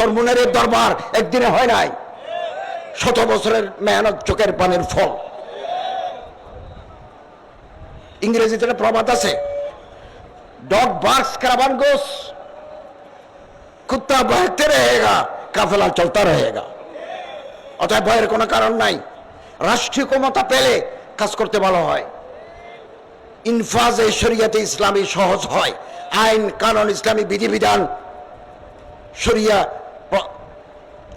চরমুনের দরবার একদিনে হয় নাই, 100 বছরের মেহনত, চোখের পানির ফল। ইংরেজিতে একটা প্রবাদ আছে, डॉग बार्क्स करावान गोस, कुत्ता बहते रहेगा काफिला चलता रहेगा। অতএব ভয়ের কোনো কারণ নাই। রাষ্ট্রীয় ক্ষমতা পেলে কাজ করতে ভালো হয়, ইনফাজে শরিয়াতে ইসলামী সহজ হয়, আইন কানুন ইসলামী বিধিবিধান শরিয়া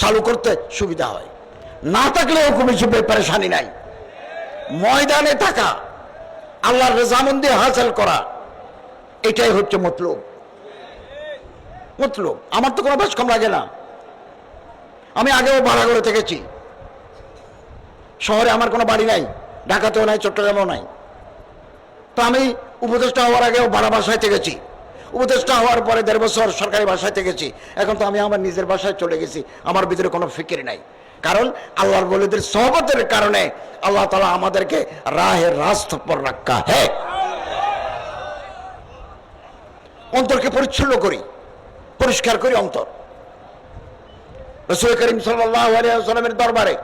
চালু করতে সুবিধা হয়। না থাকলে হুকুমি সুবে পেরেশানি নাই। ময়দানে থাকা, আল্লাহর রেজামন্দি হাসিল করা, এটাই হচ্ছে মতলব। মতলব আমার তো কোনো বেশ কম লাগে না। আমি আগেও ভাড়া করে থেকেছি, শহরে আমার কোনো বাড়ি নাই, ঢাকাতেও নাই, চট্টগ্রামেও নাই। তো আমি উপদেষ্টা হওয়ার আগেও ভাড়া বাসায় থেকেছি, উপদেষ্টা হওয়ার পরে 1.5 বছর সরকারি বাসায় থেকেছি। এখন তো আমি আমার নিজের বাসায় চলে গেছি, আমার ভিতরে কোনো ফিকির নাই। কারণ আল্লাহর ওলিদের সোহবতের কারণে আল্লাহ তাআলা আমাদেরকে রাহে রাস্তা পর রাখা হ্যাঁ। অন্তরকে পরিচ্ছন্ন করি, পরিষ্কার করি অন্তর। রাসূল করিম সাল্লাল্লাহু আলাইহি ওয়াসাল্লামের দরবারে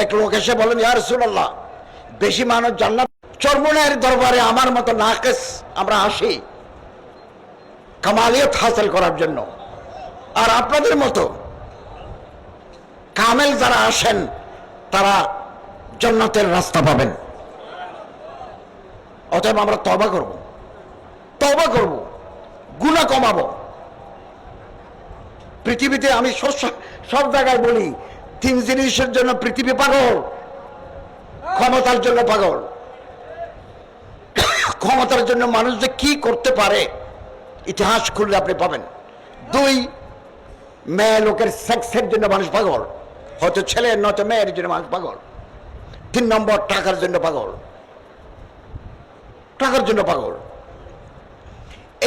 এক লোক এসে বলেন, ইয়া রাসূলুল্লাহ, বেশি মানুষ জান্নাত। চরমুনের দরবারে আমার মতো নাকিস আমরা আসি কামালিয়ত হাসিল করার জন্য, আর আপনাদের মতো কামেল যারা আসেন তারা জান্নাতের রাস্তা পাবেন। অতএব আমরা তওবা করব, তওবা করব, গুনাহ কমাবো। পৃথিবীতে আমি সব জায়গায় বলি, 3 জিনিসের জন্য পৃথিবী পাগল। ক্ষমতার জন্য পাগল, ক্ষমতার জন্য মানুষ যে কি করতে পারে ইতিহাস খুললে আপনি পাবেন। 2, মেয়ে লোকের সেক্সের জন্য মানুষ পাগল, হয়তো ছেলে নয়তো মেয়ের জন্য মানুষ পাগল। 3 নম্বর টাকার জন্য পাগল, টাকার জন্য পাগল।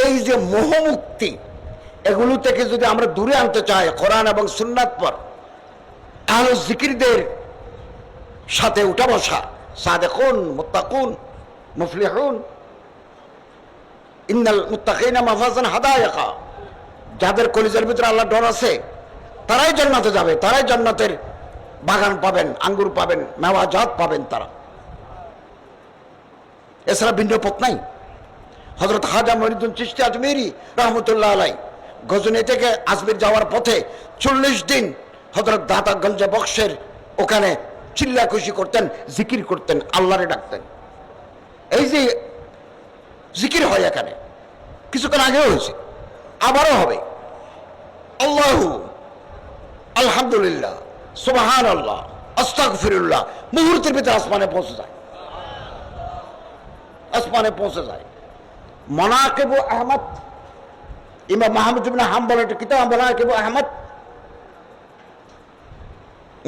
এই যে মোহমুক্তি, এগুলো থেকে যদি আমরা দূরে আনতে চাই, কোরআন এবং সুন্নাত পর আহলে জিকিরদের সাথে উঠা বসা, সাদেকুন মুত্তাকুন মুফলিহুন, ইন্নাল মুত্তাকিনা মাফাজান হাদায়াকা, যাদের কলিজার ভিতরে আল্লাহ ডর আছে তারাই জান্নাতে যাবে, তারাই জান্নাতের বাগান পাবেন, আঙ্গুর পাবেন, মেওয়াজাত পাবেন তারা। এছাড়া ভিন্ন পথ নাই। হযরত খাজা মঈনুদ্দিন চিশতি আজমেরি রহমতুল্লাহ আলাইহি গজনী থেকে আজমির যাওয়ার পথে 40 দিন হযরত দাতা গঞ্জে বক্সের ওখানে চিল্লা খুশি করতেন, জিকির করতেন, আল্লাহরে ডাকতেন। এই যে জিকির হয় এখানে, কিছুক্ষণ আগেও হয়েছে, আবারও হবে। আল্লাহু আলহামদুলিল্লাহ সুবহানাল্লাহ আস্তাগফিরুল্লাহ, মুহূর্তের ভিতরে আসমানে পৌঁছে যায়, আসমানে পৌঁছে যায়। মানাকিবু আহমদ, ইমাম মাহমুদ ইবনে হাম্বল একটা কিতাব মানাকিবু আহমদ,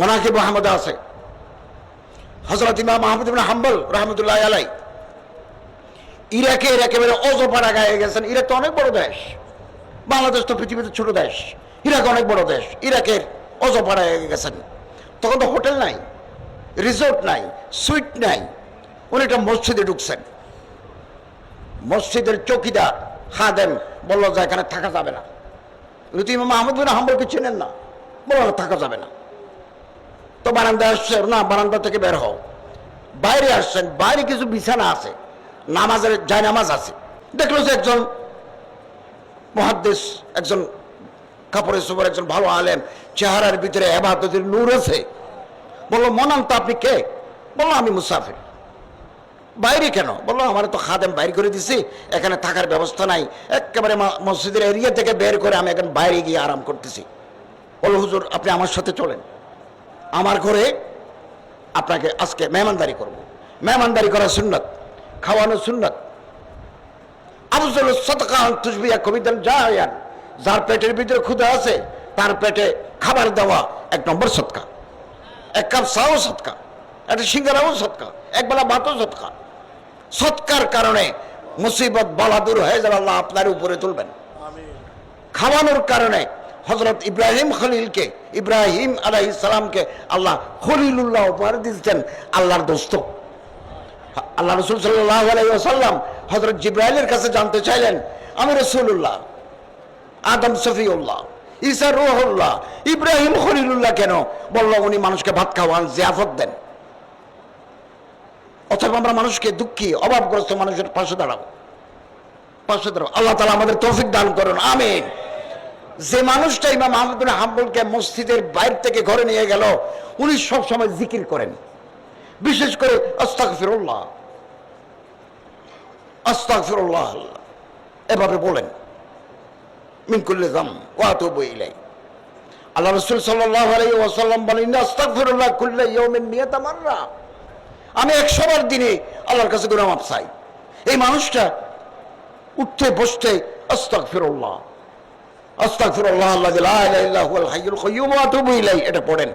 মানাকিবু আহমদ আছে। হযরত ইমাম মাহমুদ ইবনে হাম্বল রাহমাতুল্লাহি আলাইহি ইরাকের একেবারে অজপাড়া গায়ে গেছেন। ইরাক তো অনেক বড় দেশ, বাংলাদেশ তো পৃথিবীতে ছোট দেশ, ইরাক অনেক বড় দেশ। ইরাকের অজপাড়ায় গেছেন, তখন তো হোটেল নাই, রিসোর্ট নাই, সুইট নাই। উনি একটা মসজিদে ঢুকছেন, মসজিদের চৌকিদার খাদেম বললো যে এখানে থাকা যাবে না। ইমাম মাহমুদ ইবনে হাম্বলকে চেনেন না, বললো থাকা যাবে না। তো বারান্দায় আসছে, না বারান্দা থেকে বের হও। বাইরে আসছেন, বাইরে কিছু বিছানা আছে, নামাজের জায়নামাজ আছে। দেখলো যে একজন মুহাদ্দিস, একজন কাপড়ের সুপার, একজন ভালো আলেম, চেহারার ভিতরে ইবাদতের নূর আছে। বললো, মনান তো আপনি কে? বললো, আমি মুসাফির। বাইরে কেন? বললো, আমার তো খাদেম বাইরে করে দিছি, এখানে থাকার ব্যবস্থা নাই, একেবারে মসজিদের এরিয়া থেকে বের করে আমি এখন বাইরে গিয়ে আরাম করতেছি। বললো, হুজুর আপনি আমার সাথে চলেন, আমার ঘরে আপনাকে আজকে মেহমানদারি করব। মেহমানদারি করা সুন্নাত, খাওয়ানো সুন্নাত। আফজালু সাদকা আন তুশবিয়া কবিদান জায়ান, যার পেটের ভিতরে ক্ষুধা আছে তার পেটে খাবার দেওয়া 1 নম্বর সদকা। 1 কাপ চাও সদকা, একটা সিঙ্গারাও সদকা, একবেলা ভাতও সদকা। সৎকার কারণে মুসিবত বালা দূর হয়ে যাবে, আল্লাহ আপনার উপরে তুলবেন। খাওয়ানোর কারণে হযরত ইব্রাহিম খলিলকে, ইব্রাহিম আলাইহিস সালামকে আল্লাহ খলিলুল্লাহ উপহার দিয়েছেন, আল্লাহর দোস্ত। আল্লাহ রাসূল সাল্লাল্লাহু আলাইহি ওয়াসাল্লাম হযরত জিবরাইলের কাছে জানতে চাইলেন, আমি রাসূলুল্লাহ, আদম সফিউল্লাহ, ঈসা রূহুল্লাহ, ইব্রাহিম খলিলুল্লাহ কেন বললো উনি মানুষকে ভাত খাওয়ান, জিয়াফত দেন। অথবা আমরা মানুষকে দুঃখী অভাবগ্রস্ত মানুষের পাশে দাঁড়াবো, পাশে দাঁড়াবো। আল্লাহ তাআলা আমাদের তৌফিক দান করুন, আমিন। যে মানুষটা ইমাম আহমদ বিন হাম্বলকে মসজিদের বাইরে থেকে ঘরে নিয়ে গেল, উনি সব সময় জিকির করেন, বিশেষ করে আস্তাগফিরুল্লাহ, আস্তাগফিরুল্লাহ এভাবে বলেন, মিন কুল্লি যামব ওয়া আতুবু ইলাইহি। আল্লাহ রাসূল সাল্লাল্লাহু আলাইহি ওয়াসাল্লাম বলেন, আস্তাগফিরুল্লাহ কুল্লা ইয়াউমিন মিয়াতা মাররা, আমি 100 বার দিনে আল্লাহর কাছে গুনাহ মাফ চাই। এই মানুষটা উঠতে বসতে আস্তাগফিরুল্লাহ, আস্তাগফিরুল্লাহ আল্লাযী লা ইলাহা ইল্লা হুয়াল হাইয়ুল কাইয়্যুম ওয়া আতুবু ইলাইহি, এটা পড়েন।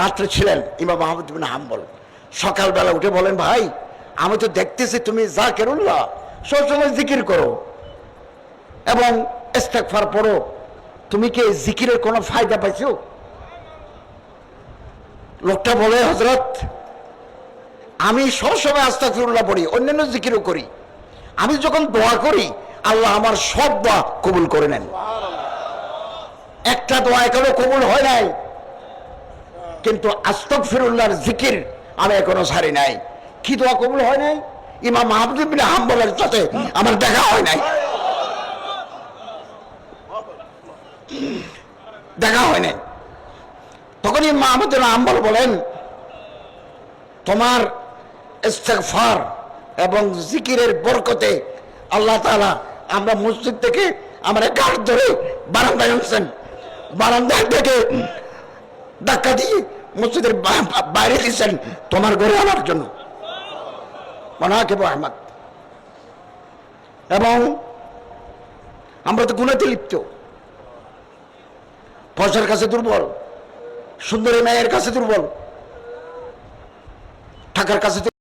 রাত্রে ছিলেন ইমাম আহমদ বিন হাম্বল, সকালবেলা উঠে বলেন, ভাই আমি তো দেখতেছি তুমি যাকিরুল্লাহ, সবসময় জিকির করো এবং ইস্তেগফার পড়ো, তুমি কি এই জিকিরের কোনো ফায়দা পাইছো? লোকটা বলে, হযরত আমি সবসময় আস্তাগফিরুল্লাহ পড়ি, অন্যান্য জিকিরও করি, আমি যখন দোয়া করি আল্লাহ আমার সব দোয়া কবুল করে নেন। একটা দোয়া এখনো কবুল হয় নাই, কিন্তু আস্তাগফিরুল্লাহর জিকির আমি এখনো ছাড়ি নাই। কি দোয়া কবুল হয় নাই? ইমাম আহমদ বিন হাম্বলের সাথে আমার দেখা হয় নাই, দেখা হয় নাই। তখন ইমাম আহমদ বিন হাম্বল বলেন, তোমার ইস্তেগফার এবং জিকিরের বরকতে আল্লাহ তাআলা আমরা মসজিদ থেকে আমার গাড় ধরে বারান্দায় আনছেন, বারান্দায় থেকে ধাক্কা দিয়ে মসজিদের বাইরে দিয়েছেন তোমার ঘরে আনার জন্য। মানাকিব আহমদ। এবং আমরা তো গুনাতে লিপ্ত, পয়সার কাছে দুর্বল, সুন্দরী মেয়ের কাছে দুর্বল, টাকার কাছে